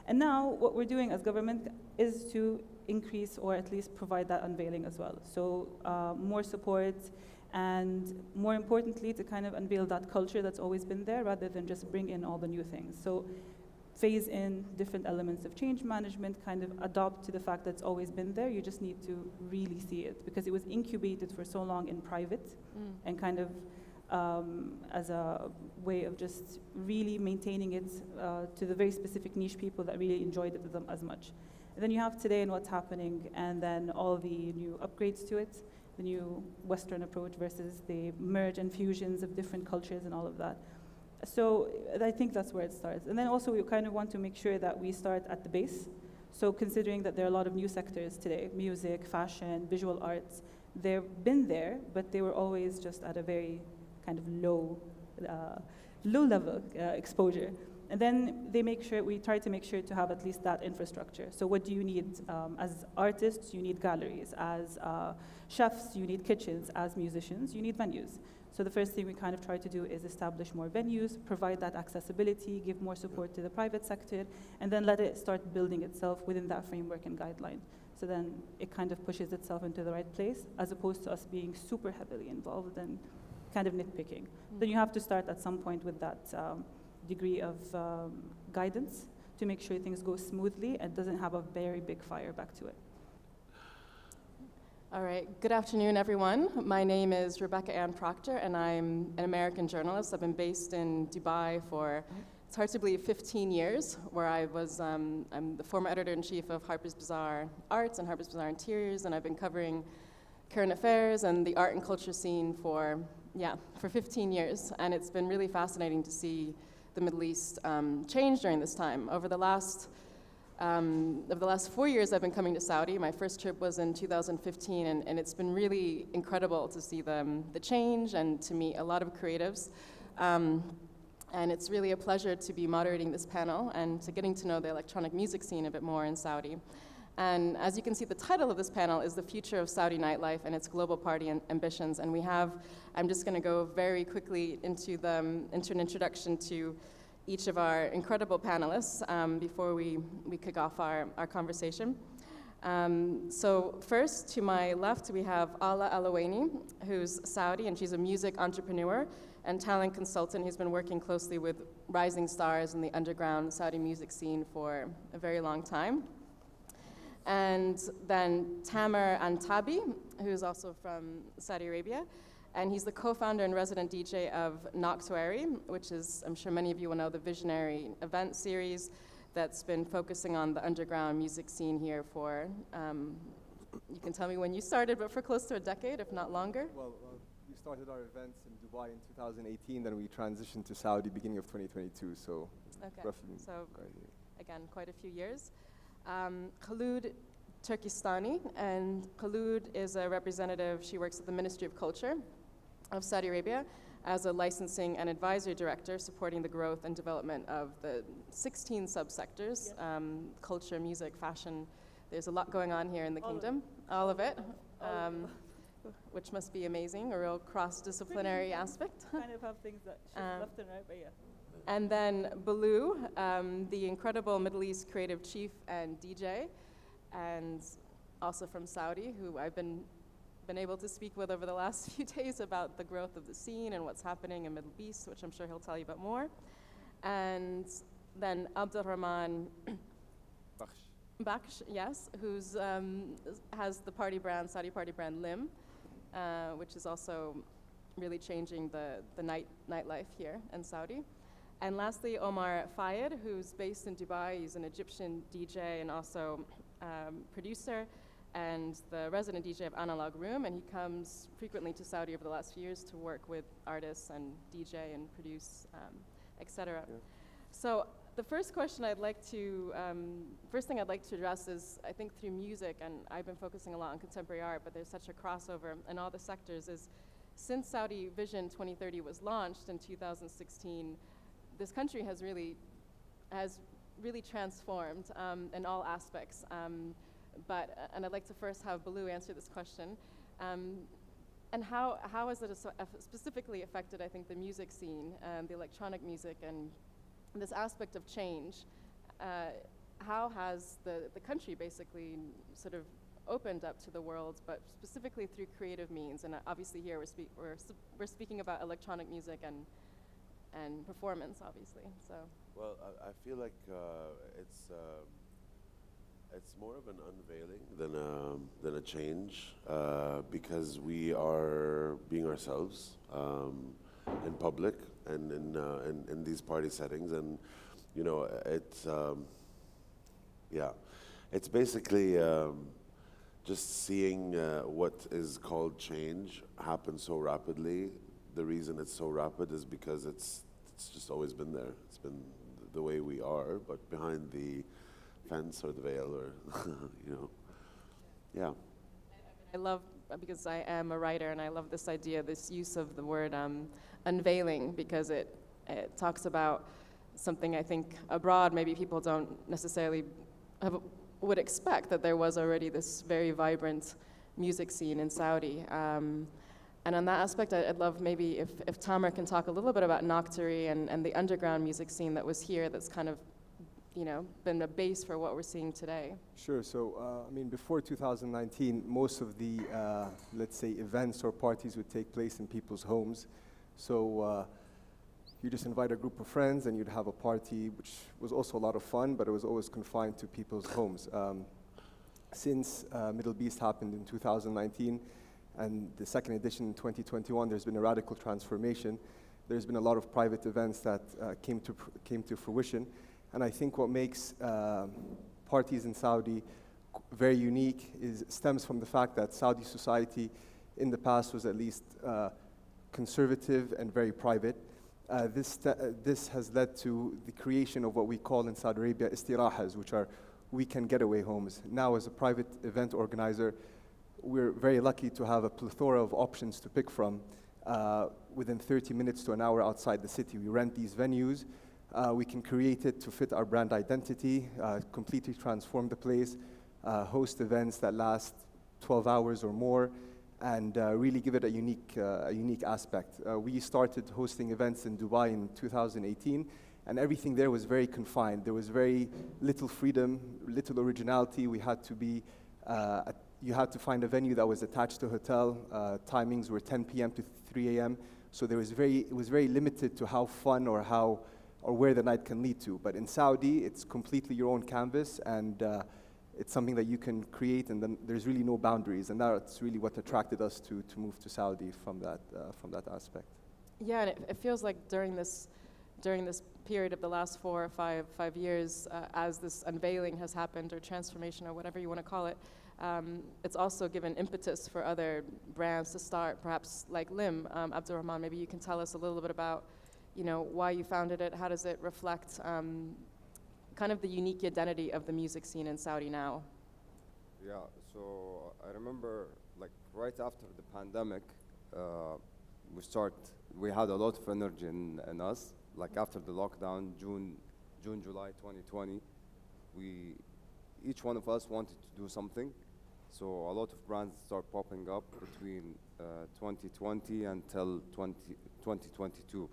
And now what we're doing as government is to increase or at least provide that unveiling as well. So more support, and more importantly, to kind of unveil that culture that's always been there rather than just bring in all the new things. So phase in different elements of change management, kind of adopt to the fact that it's always been there. You just need to really see it because it was incubated for so long in private and kind of as a way of just really maintaining it to the very specific niche people that really enjoyed it as much. And then you have today and what's happening, and then all the new upgrades to it, the new Western approach versus the merge and fusions of different cultures and all of that. So I think that's where it starts. And then also we kind of want to make sure that we start at the base. So considering that there are a lot of new sectors today, music, fashion, visual arts, they've been there, but they were always just at a very kind of low level exposure. And then we try to make sure to have at least that infrastructure. So what do you need? As artists, you need galleries. As chefs, you need kitchens. As musicians, you need venues. So the first thing we kind of try to do is establish more venues, provide that accessibility, give more support to the private sector, and then let it start building itself within that framework and guideline. So then it kind of pushes itself into the right place, as opposed to us being super heavily involved and kind of nitpicking. Then you have to start at some point with that degree of guidance to make sure things go smoothly and doesn't have a very big fire back to it. All right, good afternoon, everyone. My name is Rebecca Ann Proctor, and I'm an American journalist. I've been based in Dubai for, it's hard to believe, 15 years, where I was, I'm the former editor-in-chief of Harper's Bazaar Arts and Harper's Bazaar Interiors, and I've been covering current affairs and the art and culture scene for 15 years. And it's been really fascinating to see the Middle East change during this time. Over the last 4 years, I've been coming to Saudi. My first trip was in 2015, and it's been really incredible to see the change and to meet a lot of creatives. And it's really a pleasure to be moderating this panel and to getting to know the electronic music scene a bit more in Saudi. And as you can see, the title of this panel is The Future of Saudi Nightlife and Its Global Party Ambitions. And I'm just gonna go very quickly into an introduction to each of our incredible panelists before we kick off our conversation. So first, to my left, we have Ala Alawaini, who's Saudi, and she's a music entrepreneur and talent consultant who's been working closely with rising stars in the underground Saudi music scene for a very long time. And then Tamer Antabi, who's also from Saudi Arabia, and he's the co-founder and resident DJ of Noctuary, which is, I'm sure many of you will know, the visionary event series that's been focusing on the underground music scene here for, you can tell me when you started, but for close to a decade, if not longer. Well, we started our events in Dubai in 2018, then we transitioned to Saudi beginning of 2022, so roughly. So, again, quite a few years. Khaloud Turkistani, and Khaloud is a representative. She works at the Ministry of Culture of Saudi Arabia as a licensing and advisory director, supporting the growth and development of the 16 subsectors, culture, music, fashion. There's a lot going on here in the kingdom, all of it, which must be amazing, a real cross-disciplinary aspect. Kind of have things that shift left and right, but yeah. And then Baloo, the incredible Middle East creative chief and DJ, and also from Saudi, who I've been able to speak with over the last few days about the growth of the scene and what's happening in Middle East, which I'm sure he'll tell you about more. And then Abdulrahman Bakhsh, yes, who's has the party brand, Saudi party brand Lim, which is also really changing the nightlife here in Saudi. And lastly, Omar Fayed, who's based in Dubai. He's an Egyptian DJ and also producer and the resident DJ of Analog Room. And he comes frequently to Saudi over the last few years to work with artists and DJ and produce, etc. Yeah. So the first thing I'd like to address is, I think through music, and I've been focusing a lot on contemporary art, but there's such a crossover in all the sectors, is since Saudi Vision 2030 was launched in 2016, this country has really transformed in all aspects. And I'd like to first have Baloo answer this question. And how has it specifically affected, I think, the music scene, the electronic music, and this aspect of change? how has the country basically sort of opened up to the world, but specifically through creative means? And obviously here we're speaking about electronic music and performance, obviously. So. Well, I feel like it's more of an unveiling than a change, because we are being ourselves in public and in these party settings, and you know, it's basically just seeing what is called change happen so rapidly. The reason it's so rapid is because it's just always been there. It's been the way we are, but behind the fence or the veil, or you know, yeah. I love, because I am a writer, and I love this idea, this use of the word unveiling, because it talks about something I think abroad maybe people don't necessarily would expect, that there was already this very vibrant music scene in Saudi. And on that aspect, I'd love maybe if Tamer can talk a little bit about Nocturne and the underground music scene that was here, that's kind of, you know, been a base for what we're seeing today. Sure. So, I mean, before 2019, most of the, let's say, events or parties would take place in people's homes. So, you just invite a group of friends and you'd have a party, which was also a lot of fun, but it was always confined to people's homes. Since Middle Beast happened in 2019 and the second edition in 2021, there's been a radical transformation. There's been a lot of private events that came to fruition. And I think what makes parties in Saudi very unique stems from the fact that Saudi society in the past was at least conservative and very private. This has led to the creation of what we call in Saudi Arabia istirahas, which are weekend getaway homes. Now, as a private event organizer, we're very lucky to have a plethora of options to pick from within 30 minutes to an hour outside the city. We rent these venues. We can create it to fit our brand identity, completely transform the place, host events that last 12 hours or more, and really give it a unique aspect. We started hosting events in Dubai in 2018, and everything there was very confined. There was very little freedom, little originality. We had to be, you had to find a venue that was attached to a hotel. Timings were 10 p.m. to 3 a.m. So it was very limited to how fun or where the night can lead to. But in Saudi, it's completely your own canvas, and it's something that you can create, and then there's really no boundaries. And that's really what attracted us to move to Saudi from that aspect. Yeah, and it feels like during this period of the last 4 or 5 years, as this unveiling has happened, or transformation, or whatever you want to call it, it's also given impetus for other brands to start, perhaps like Lim. Abdurrahman, maybe you can tell us a little bit about, you know, why you founded it. How does it reflect kind of the unique identity of the music scene in Saudi now? Yeah, so I remember, like, right after the pandemic, we had a lot of energy in us. Like, after the lockdown, June, July 2020, each one of us wanted to do something. So a lot of brands start popping up between 2020 until 2022.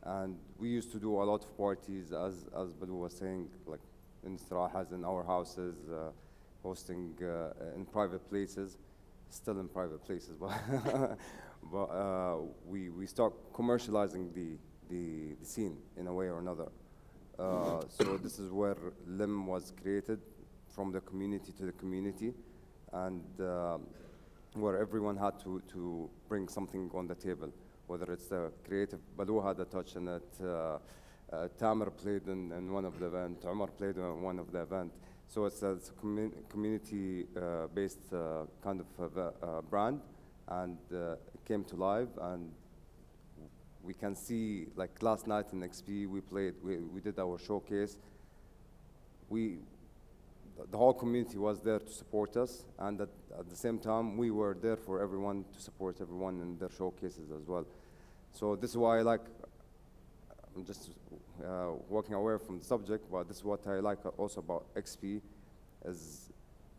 And we used to do a lot of parties, as Badu was saying, like in istirahas, in our houses, hosting in private places, still in private places, but we start commercializing the scene in a way or another. So this is where Lim was created, from the community to the community, and where everyone had to bring something on the table. Whether it's the creative, Badu had a touch in it, Tamer played in one of the events, Umar played in one of the events. So it's a community-based kind of brand, and it came to life, and we can see, like last night in XP, we did our showcase. The whole community was there to support us, and at the same time, we were there for everyone, to support everyone in their showcases as well. So this is why I'm just walking away from the subject, but this is what I like also about XP, is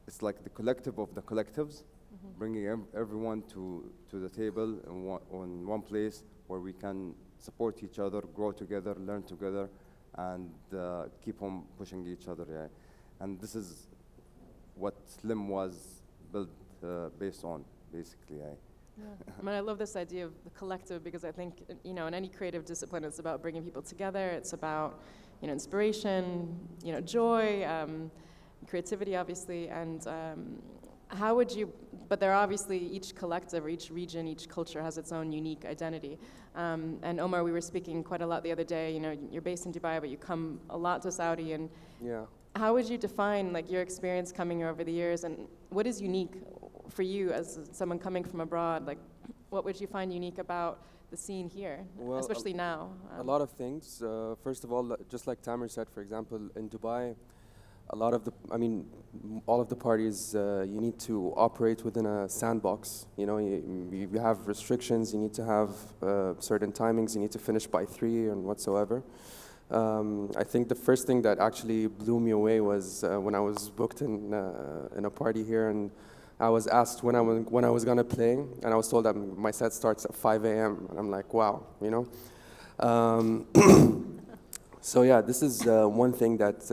it's like the collective of the collectives, bringing everyone to the table in one place where we can support each other, grow together, learn together, and keep on pushing each other. Yeah. and this is what Slim was built based on, basically. Yeah. I mean, I love this idea of the collective because I think, you know, in any creative discipline, it's about bringing people together. It's about, you know, inspiration, you know, joy, creativity, obviously, and how would you, but there are obviously each collective or each region, each culture has its own unique identity. And Omar, we were speaking quite a lot the other day, you know, you're based in Dubai, but you come a lot to Saudi, and Yeah. how would you define like your experience coming here over the years, and what is unique for you as someone coming from abroad? Like, what would you find unique about the scene here, Well, especially now? A lot of things. First of all, just like Tamer said, for example, in Dubai, a lot of the, all of the parties, you need to operate within a sandbox. You know, you have restrictions. You need to have certain timings. You need to finish by 3 and whatsoever. I think the first thing that actually blew me away was when I was booked in a party here, and I was asked when I was gonna play, and I was told that my set starts at 5 a.m. And I'm like, wow, you know. So yeah, this is one thing that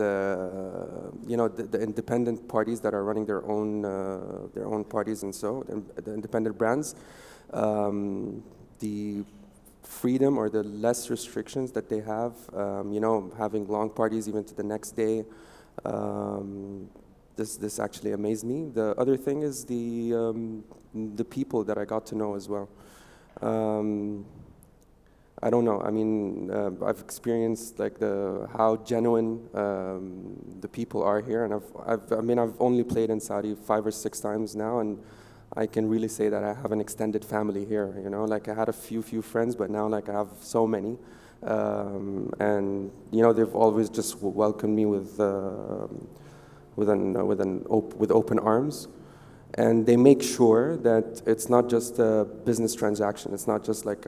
you know, the independent parties that are running their own parties, and so the independent brands, the freedom or the less restrictions that they have, you know, having long parties even to the next day. This actually amazed me. The other thing is the people that I got to know as well. I don't know. I mean, I've experienced like how genuine the people are here, and I've only played in Saudi 5 or 6 times now, and I can really say that I have an extended family here. You know, like I had a few friends, but now like I have so many, and you know, they've always just welcomed me with open arms. And they make sure that it's not just a business transaction. It's not just like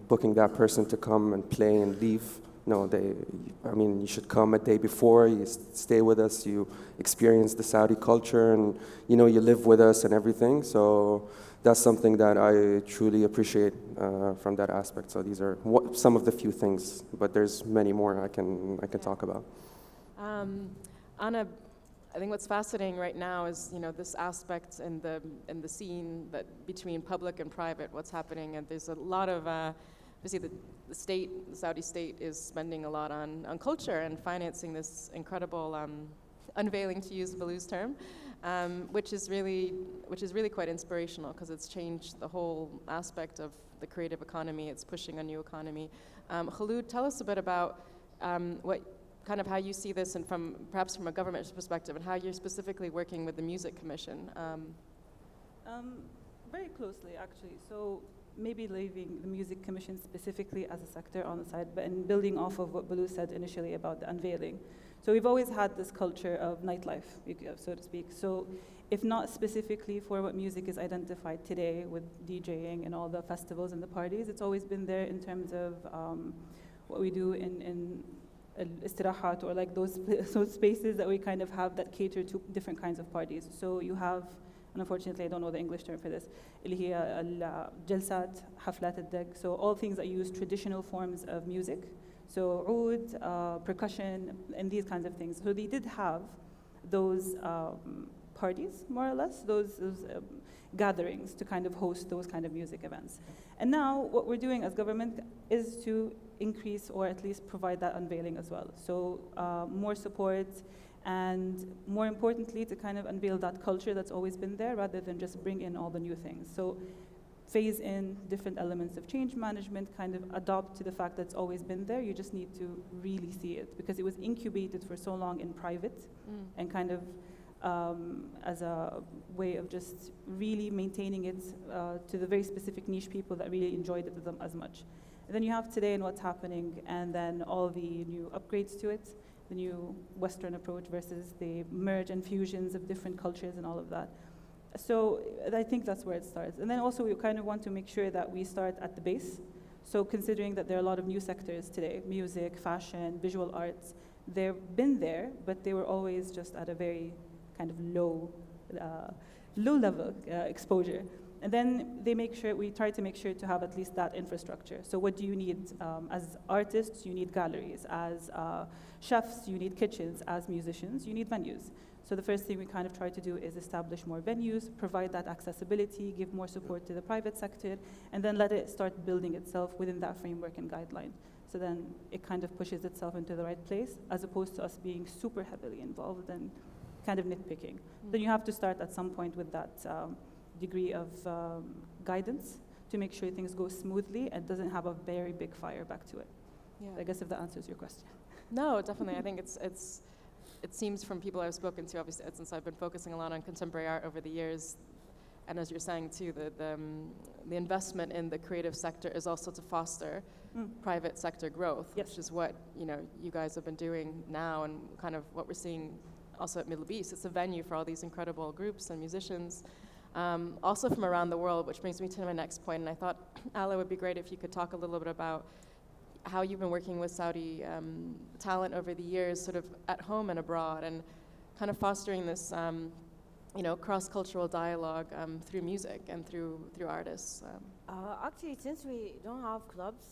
booking that person to come and play and leave. No, you should come a day before, you stay with us, you experience the Saudi culture, and you know, you live with us and everything. So that's something that I truly appreciate from that aspect. So these are some of the few things, but there's many more I can talk about. Anna, I think what's fascinating right now is, you know, this aspect in the scene that between public and private, what's happening, and there's a lot of obviously the Saudi state is spending a lot on culture and financing this incredible unveiling, to use Balu's term, which is really quite inspirational because it's changed the whole aspect of the creative economy. It's pushing a new economy. Khulud, tell us a bit about what kind of how you see this, and perhaps from a government perspective, and how you're specifically working with the Music Commission. Very closely, actually. So maybe leaving the Music Commission specifically as a sector on the side, but in building off of what Balu said initially about the unveiling. So we've always had this culture of nightlife, so to speak. So if not specifically for what music is identified today with DJing and all the festivals and the parties, it's always been there in terms of what we do in istirahat, or like those spaces that we kind of have that cater to different kinds of parties. So you have, and unfortunately I don't know the English term for this, اللي هي الجلسات, حفلات الدق. So all things that use traditional forms of music. So oud, percussion, and these kinds of things. So they did have those parties, more or less, those gatherings to kind of host those kind of music events. And now what we're doing as government is to increase or at least provide that unveiling as well. So more support, and more importantly, to kind of unveil that culture that's always been there rather than just bring in all the new things. So phase in different elements of change management, kind of adopt to the fact that it's always been there. You just need to really see it because it was incubated for so long in private and kind of as a way of just really maintaining it to the very specific niche people that really enjoyed it as much. And then you have today and what's happening, and then all the new upgrades to it, the new Western approach versus the merge and fusions of different cultures and all of that. So I think that's where it starts. And then also we kind of want to make sure that we start at the base. So considering that there are a lot of new sectors today, music, fashion, visual arts, they've been there, but they were always just at a very kind of low level exposure. And then we try to make sure to have at least that infrastructure. So what do you need? As artists, you need galleries. As chefs, you need kitchens. As musicians, you need venues. So the first thing we kind of try to do is establish more venues, provide that accessibility, give more support to the private sector, and then let it start building itself within that framework and guideline. So then it kind of pushes itself into the right place, as opposed to us being super heavily involved and kind of nitpicking. Then you have to start at some point with that degree of guidance to make sure things go smoothly and doesn't have a very big fire back to it. Yeah. I guess if that answers your question. No, definitely. I think it seems from people I've spoken to, obviously, since I've been focusing a lot on contemporary art over the years, and as you're saying too, the investment in the creative sector is also to foster private sector growth, Yes. which is what you guys have been doing now, and kind of what we're seeing also at Middle East. It's a venue for all these incredible groups and musicians, also from around the world, which brings me to my next point. And I thought, Ala, it would be great if you could talk a little bit about how you've been working with Saudi talent over the years, sort of at home and abroad, and kind of fostering this, cross-cultural dialogue through music and through artists. Actually, since we don't have clubs,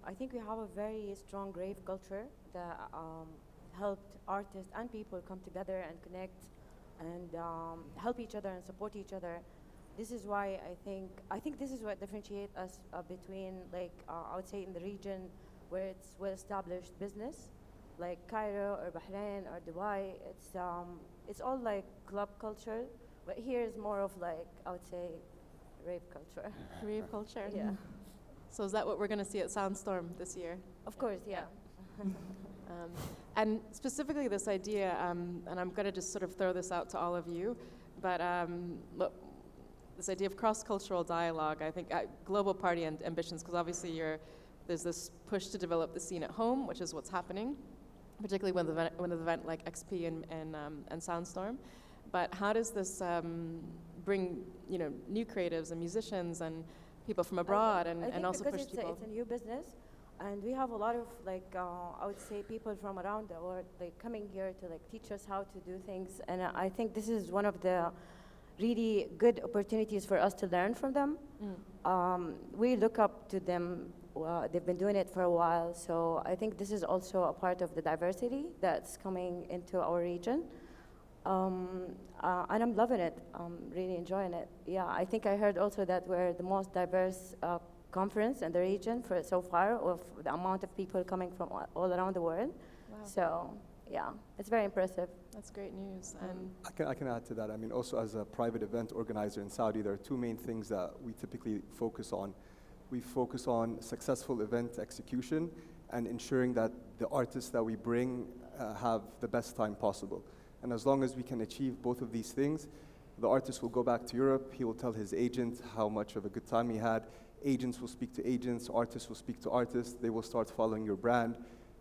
I think we have a very strong rave culture that helped artists and people come together and connect and help each other and support each other. This is why I think this is what differentiates us between, I would say, in the region where it's well-established business, like Cairo or Bahrain or Dubai. It's all like club culture, but here is more of I would say, rave culture. Rave culture. Yeah. So is that what we're going to see at Soundstorm this year? Of course, yeah. And specifically this idea, and I'm going to just sort of throw this out to all of you, but look, this idea of cross-cultural dialogue, I think global party and ambitions, because obviously there's this push to develop the scene at home, which is what's happening, particularly when an event like XP and Soundstorm. But how does this bring new creatives and musicians and people from abroad and also push people? It's a new business, and we have a lot of I would say people from around the world coming here to teach us how to do things, and I think this is one of the really good opportunities for us to learn from them. We look up to them. They've been doing it for a while, so I think this is also a part of the diversity that's coming into our region. And I'm loving it. I'm really enjoying it. Yeah, I think I heard also that we're the most diverse conference in the region for so far, of the amount of people coming from all around the world. Wow. So yeah, it's very impressive. That's great news. And I can add to that. I mean, also as a private event organizer in Saudi, there are two main things that we typically focus on. We focus on successful event execution and ensuring that the artists that we bring have the best time possible. And as long as we can achieve both of these things, the artist will go back to Europe, he will tell his agent how much of a good time he had, agents will speak to agents, artists will speak to artists, they will start following your brand,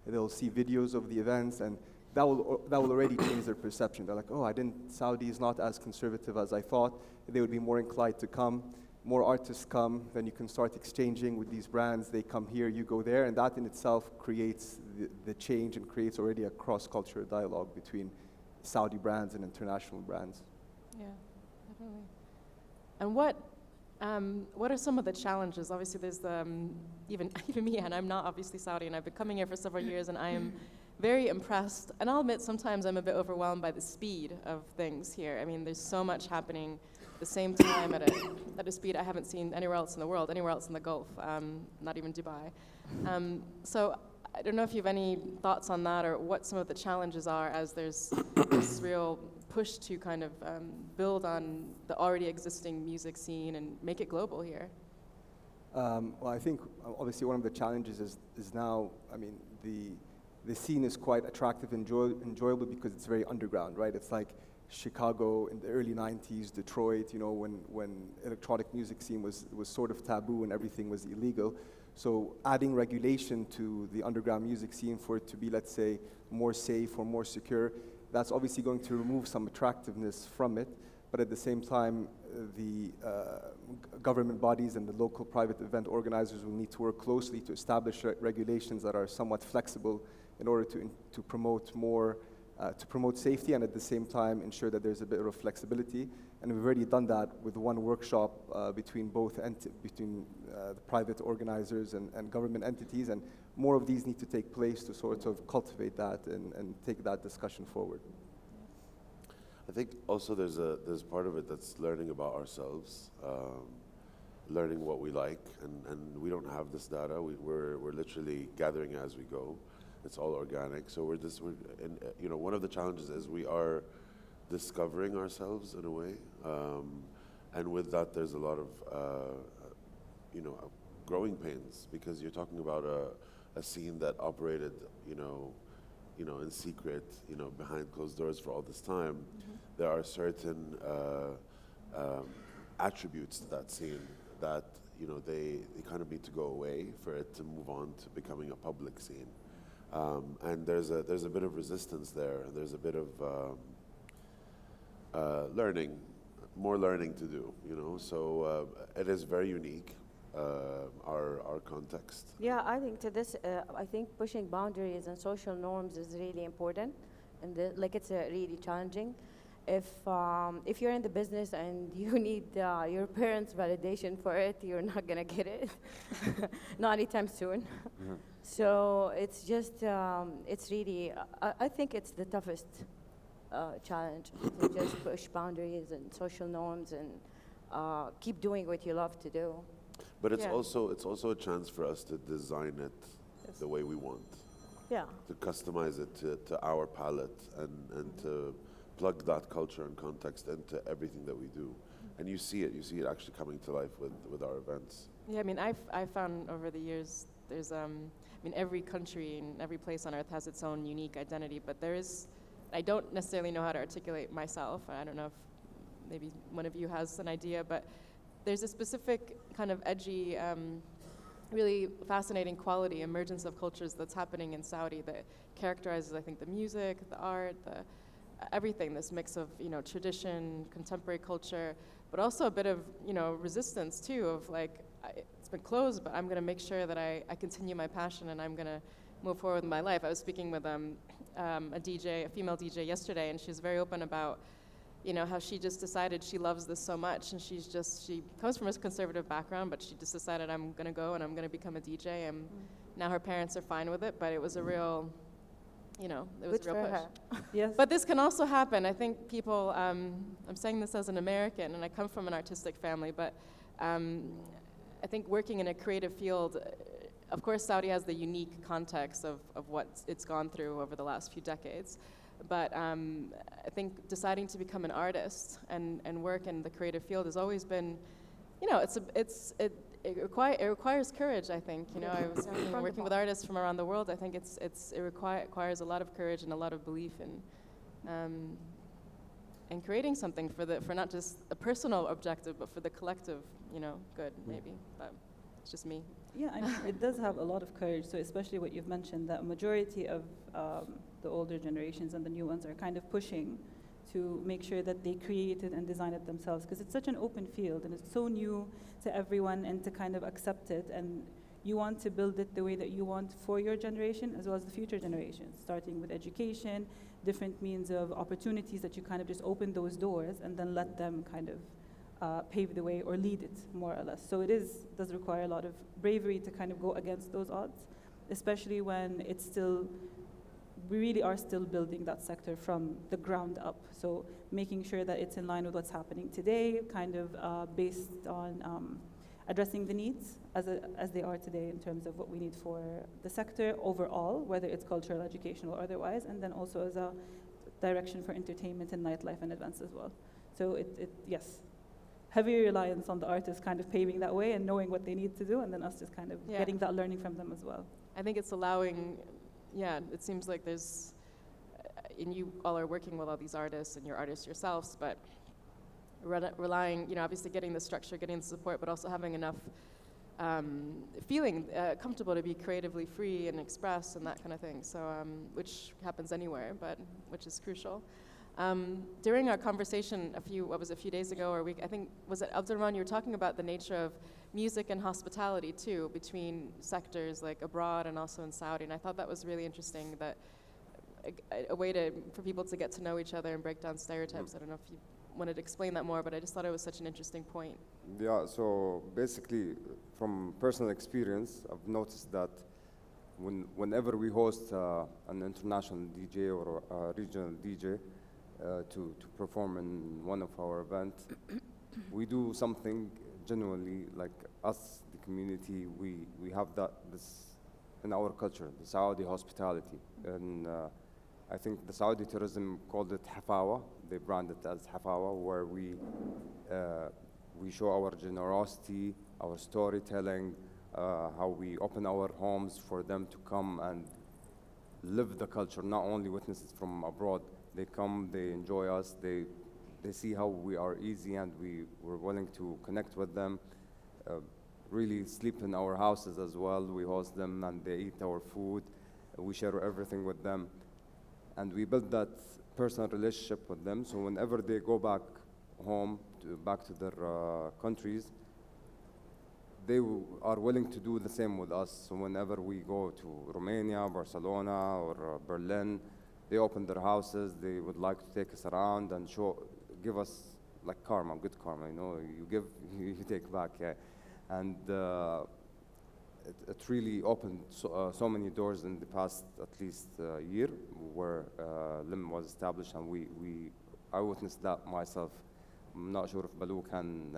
they'll see videos of the events, and that will already change their perception. They're like, oh, Saudi is not as conservative as I thought. They would be more inclined to come. More artists come, then you can start exchanging with these brands. They come here, you go there, and that in itself creates the change and creates already a cross-cultural dialogue between Saudi brands and international brands. yeah, definitely. And what are some of the challenges? Obviously, there's the even me, and I'm not obviously Saudi, and I've been coming here for several years, and I am very impressed. And I'll admit, sometimes I'm a bit overwhelmed by the speed of things here. I mean, there's so much happening the same time at a speed I haven't seen anywhere else in the world, anywhere else in the Gulf, not even Dubai. So I don't know if you have any thoughts on that, or what some of the challenges are as there's this real push to kind of build on the already existing music scene and make it global here. Well, I think obviously one of the challenges is now, I mean, the scene is quite attractive and enjoyable because it's very underground, right? It's like Chicago in the early 90s, Detroit, when electronic music scene was sort of taboo and everything was illegal. So adding regulation to the underground music scene for it to be, let's say, more safe or more secure, that's obviously going to remove some attractiveness from it. But at the same time, the government bodies and the local private event organizers will need to work closely to establish regulations that are somewhat flexible in order to promote more to promote safety and at the same time ensure that there's a bit of flexibility. And we've already done that with one workshop between the private organizers and government entities, and more of these need to take place to sort of cultivate that and take that discussion forward. I think also there's part of it that's learning about ourselves, learning what we like, and we don't have this data. We're literally gathering as we go. It's all organic. So one of the challenges is we are discovering ourselves in a way, and with that there's a lot of growing pains, because you're talking about a scene that operated in secret, behind closed doors for all this time. Mm-hmm. There are certain attributes to that scene that they kind of need to go away for it to move on to becoming a public scene. And there's a bit of resistance there. There's a bit of more learning to do. So it is very unique, our context. Yeah, I think to this, I think pushing boundaries and social norms is really important, and it's really challenging. If you're in the business and you need your parents' validation for it, you're not gonna get it, not anytime soon. Mm-hmm. So it's just, it's really, I think it's the toughest challenge to just push boundaries and social norms and keep doing what you love to do. But it's Yeah. also a chance for us to design it the way we want, Yeah. to customize it to our palette, and to plug that culture and context into everything that we do. And you see it actually coming to life with our events. Yeah, I mean, I've found over the years, there's, every country and every place on earth has its own unique identity, but I don't necessarily know how to articulate myself. I don't know if maybe one of you has an idea, but there's a specific kind of edgy, really fascinating quality, emergence of cultures that's happening in Saudi that characterizes, I think, the music, the art, everything, this mix of, tradition, contemporary culture, but also a bit of, resistance too, of it's been closed, but I'm gonna make sure that I continue my passion and I'm gonna move forward with my life. I was speaking with a female DJ yesterday, and she was very open about, how she just decided she loves this so much, and she comes from a conservative background, but she just decided, I'm gonna go and I'm gonna become a DJ, and now her parents are fine with it, but it was a real, it was Good a real for push. her. Yes. But this can also happen. I think people, I'm saying this as an American, and I come from an artistic family, but I think working in a creative field, of course, Saudi has the unique context of what it's gone through over the last few decades. But I think deciding to become an artist and work in the creative field has always been, it requires courage, I think. I was working with artists from around the world. I think it requires a lot of courage and a lot of belief in creating something for not just a personal objective, but for the collective, good, maybe. But it's just me. Yeah, it does have a lot of courage. So especially what you've mentioned, that a majority of the older generations and the new ones are kind of pushing to make sure that they create it and design it themselves, because it's such an open field and it's so new to everyone, and to kind of accept it, and you want to build it the way that you want for your generation as well as the future generations, starting with education, different means of opportunities that you kind of just open those doors and then let them kind of pave the way or lead it, more or less. So it does require a lot of bravery to kind of go against those odds, especially when we really are still building that sector from the ground up. So making sure that it's in line with what's happening today, kind of based on addressing the needs as they are today in terms of what we need for the sector overall, whether it's cultural, educational, or otherwise, and then also as a direction for entertainment and nightlife and events as well. So yes, heavy reliance on the artists kind of paving that way and knowing what they need to do, and then us just kind of getting that learning from them as well. I think it's allowing, it seems like there's, and you all are working with all these artists and you're artists yourselves, but relying, obviously getting the structure, getting the support, but also having enough feeling comfortable to be creatively free and express and that kind of thing. So, which happens anywhere, but which is crucial. During our conversation a few days ago or a week, I think, was it Abdurrahman, you were talking about the nature of music and hospitality too, between sectors like abroad and also in Saudi, and I thought that was really interesting, that a way for people to get to know each other and break down stereotypes. I don't know if you wanted to explain that more, but I just thought it was such an interesting point. Yeah, so basically, from personal experience, I've noticed that whenever we host an international DJ or a regional DJ to perform in one of our events, we do something genuinely, like us, the community, we have this in our culture, the Saudi hospitality. And I think the Saudi tourism called it Hafawa. They brand it as Hafawa, where we show our generosity, our storytelling, how we open our homes for them to come and live the culture, not only witness it from abroad. They come, they enjoy us, they see how we are easy and we're willing to connect with them. Really sleep in our houses as well. We host them and they eat our food. We share everything with them. And we build that personal relationship with them. So whenever they go back home, back to their countries, they are willing to do the same with us. So whenever we go to Romania, Barcelona, or Berlin, they open their houses. They would like to take us around and give us like karma, good karma. You know, you give, you take back. Yeah. And it really opened so many doors in the past at least year where LIM was established, and I witnessed that myself. I'm not sure if Baloo can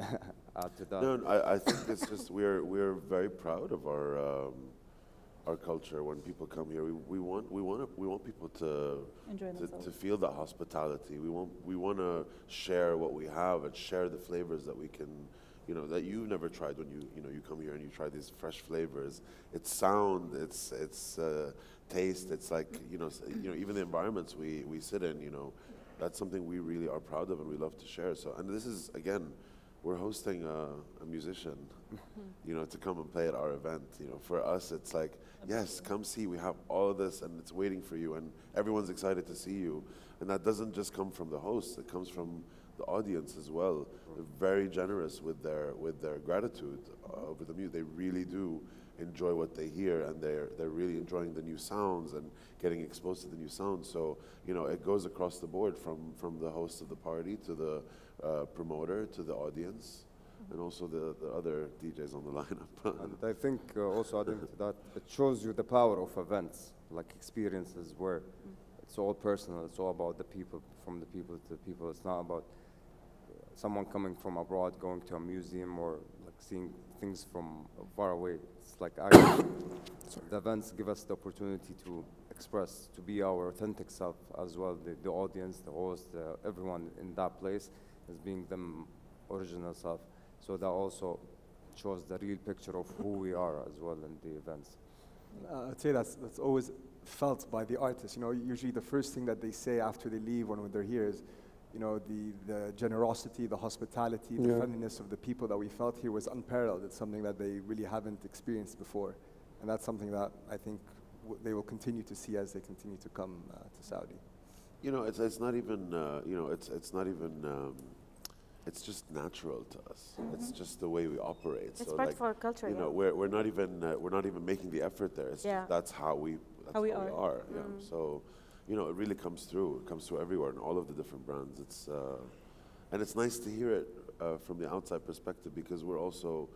add to that. No, I think it's just we're very proud of our culture. When people come here, we want people to Enjoy themselves. to feel that hospitality. We want to share what we have and share the flavors that we can, you know, that you've never tried when you come here and you try these fresh flavors. It's sound, it's taste. It's like even the environments we sit in. That's something we really are proud of and we love to share. So, and this is, again, we're hosting a musician, to come and play at our event. For us, it's like, yes, come see. We have all of this and it's waiting for you and everyone's excited to see you. And that doesn't just come from the host, it comes from the audience as well. They're very generous with their gratitude over the music. They really do enjoy what they hear, and they're really enjoying the new sounds and getting exposed to the new sounds. So it goes across the board from the host of the party to the promoter to the audience, and also the other DJs on the lineup. And I think also adding to that, it shows you the power of events, like experiences where it's all personal. It's all about the people, from the people to the people. It's not about someone coming from abroad going to a museum or like seeing things from far away. It's like the events give us the opportunity to express, to be our authentic self as well. The audience, the host, everyone in that place is being them original self. So that also shows the real picture of who we are as well in the events. I'd say that's always felt by the artists. Usually the first thing that they say after they leave when they're here is, the generosity, the hospitality, the friendliness of the people that we felt here was unparalleled. It's something that they really haven't experienced before. And that's something that I think they will continue to see as they continue to come to Saudi. It's not even, it's not even, it's just natural to us. It's just the way we operate. It's so part of our culture. we're not even making the effort there. It's just, that's how we are. Yeah. So, it really comes through. It comes through everywhere in all of the different brands. And it's nice to hear it from the outside perspective, because we also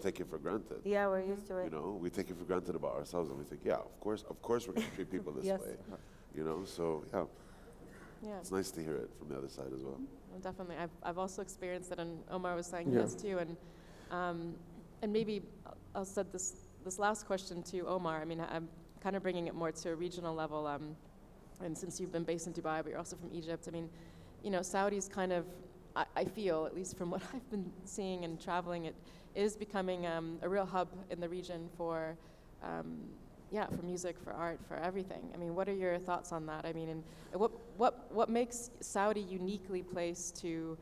take it for granted. Yeah, we're used to it. We take it for granted about ourselves, and we think, of course we're going to treat people this Yes. way. So it's nice to hear it from the other side as well. Well, definitely. I've also experienced it, and Omar was saying yes too. And maybe I'll set this last question to Omar. I mean, I'm kind of bringing it more to a regional level. And since you've been based in Dubai, but you're also from Egypt, I mean, Saudi's kind of, I feel, at least from what I've been seeing and traveling, it is becoming a real hub in the region for music, for art, for everything. I mean, what are your thoughts on that? I mean, and what makes Saudi uniquely placed to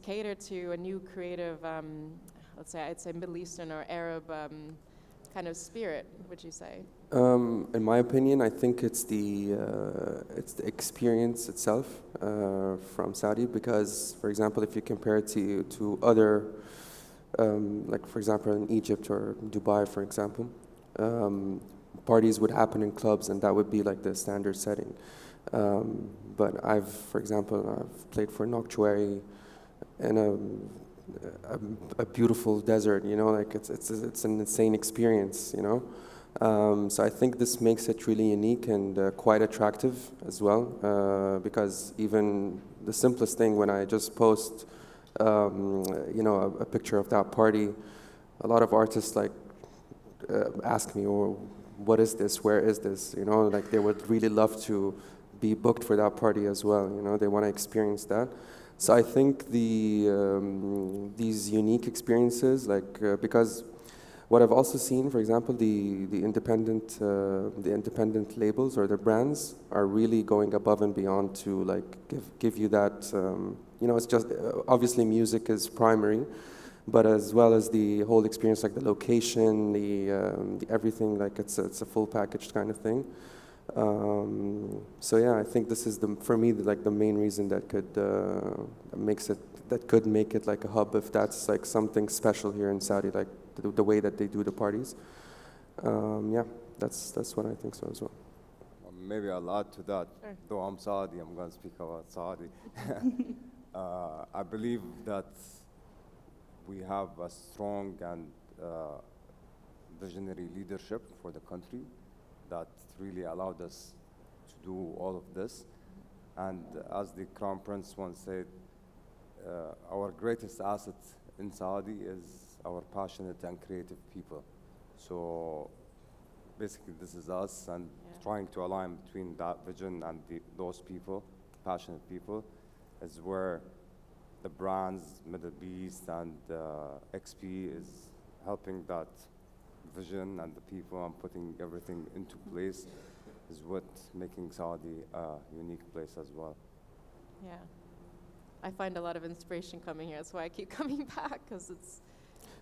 cater to a new creative, I'd say Middle Eastern or Arab kind of spirit, would you say? In my opinion, I think it's the experience itself from Saudi, because, for example, if you compare it to other, like for example in Egypt or Dubai, for example, parties would happen in clubs, and that would be like the standard setting. But for example, I've played for Noctuary in a beautiful desert, you know, like it's an insane experience, you know. So I think this makes it really unique and quite attractive as well, because even the simplest thing, when I just post, you know, a picture of that party, a lot of artists like ask me, "Oh, what is this? Where is this?" You know, like they would really love to be booked for that party as well. You know, they want to experience that. So I think these unique experiences, like because what I've also seen, for example, the independent labels or the brands are really going above and beyond to like give you that. You know, it's just obviously music is primary, but as well as the whole experience, like the location, the everything, like it's a full packaged kind of thing. So yeah, I think this is for me like the main reason that could make it like a hub, if that's like something special here in Saudi, like the way that they do the parties. Yeah, that's what I think so as well. Maybe I'll add to that. Sure. Though I'm Saudi, I'm going to speak about Saudi. I believe that we have a strong and visionary leadership for the country that really allowed us to do all of this. And as the Crown Prince once said, our greatest asset in Saudi is our passionate and creative people. So basically this is us, and trying to align between that vision and those people, passionate people, is where the brands, Middle East and XP is helping that vision, and the people and putting everything into place is what making Saudi a unique place as well. Yeah. I find a lot of inspiration coming here. That's why I keep coming back, because it's,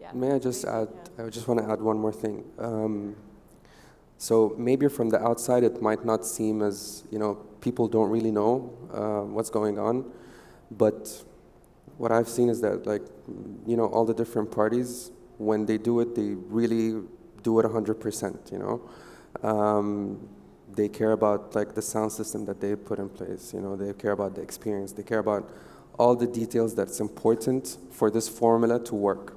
yeah. May I just add, I just want to add one more thing. So maybe from the outside it might not seem as, you know, people don't really know what's going on, but what I've seen is that, like, you know, all the different parties, when they do it, they really do it 100%, you know. They care about like the sound system that they put in place, you know, they care about the experience, they care about all the details that's important for this formula to work.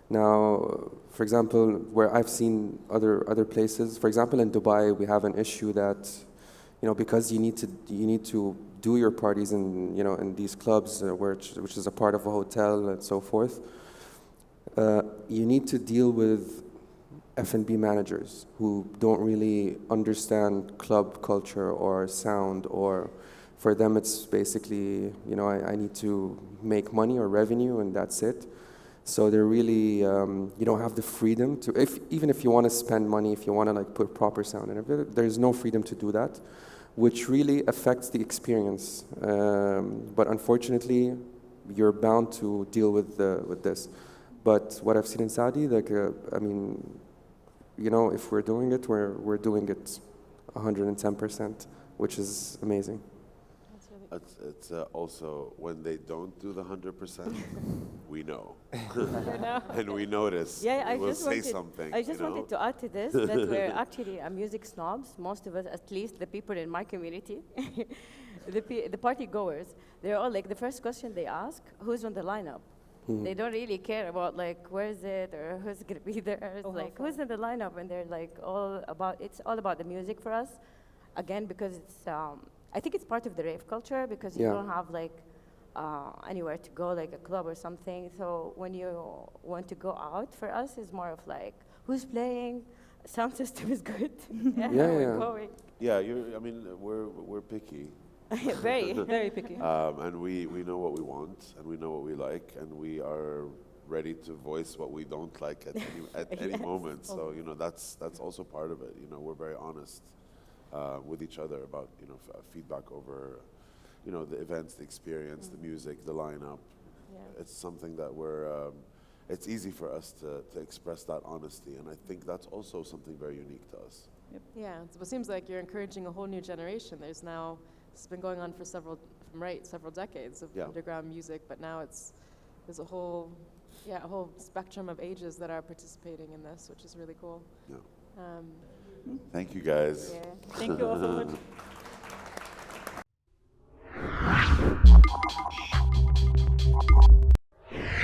Now, for example, where I've seen other places, for example, in Dubai, we have an issue that, you know, because you need to do your parties in, you know, in these clubs, which is a part of a hotel and so forth. You need to deal with F&B managers who don't really understand club culture or sound, or for them it's basically, you know, I need to make money or revenue and that's it. So they're really, you don't have the freedom to, even if you want to spend money, if you want to like put proper sound in it, there's no freedom to do that, which really affects the experience. But unfortunately, you're bound to deal with this. But what I've seen in Saudi, like, I mean, you know, if we're doing it, we're doing it 110%, which is amazing. It's also when they don't do the 100%, we know. And we notice. Yeah, we'll say something. I just wanted to add to this that we're actually music snobs. Most of us, at least the people in my community, the party goers, they're all like, the first question they ask, who's on the lineup? They don't really care about like where is it or who's gonna be there. It's like who's in the lineup, and they're like it's all about the music for us. Again, because it's I think it's part of the rave culture, because you don't have like anywhere to go, like a club or something. So when you want to go out, for us is more of like who's playing, sound system is good. We're going. Yeah, I mean we're picky. Very, very picky. And we know what we want, and we know what we like, and we are ready to voice what we don't like at any moment. So, you know, that's also part of it. You know, we're very honest with each other about, you know, feedback over, you know, the events, the experience, the music, the lineup. Yeah. It's something that it's easy for us to express that honesty, and I think that's also something very unique to us. Yep. Yeah, it seems like you're encouraging a whole new generation. It's been going on for several decades of underground music, but now there's a whole spectrum of ages that are participating in this, which is really cool. Yeah. Thank you, guys. Yeah. Thank you all so much.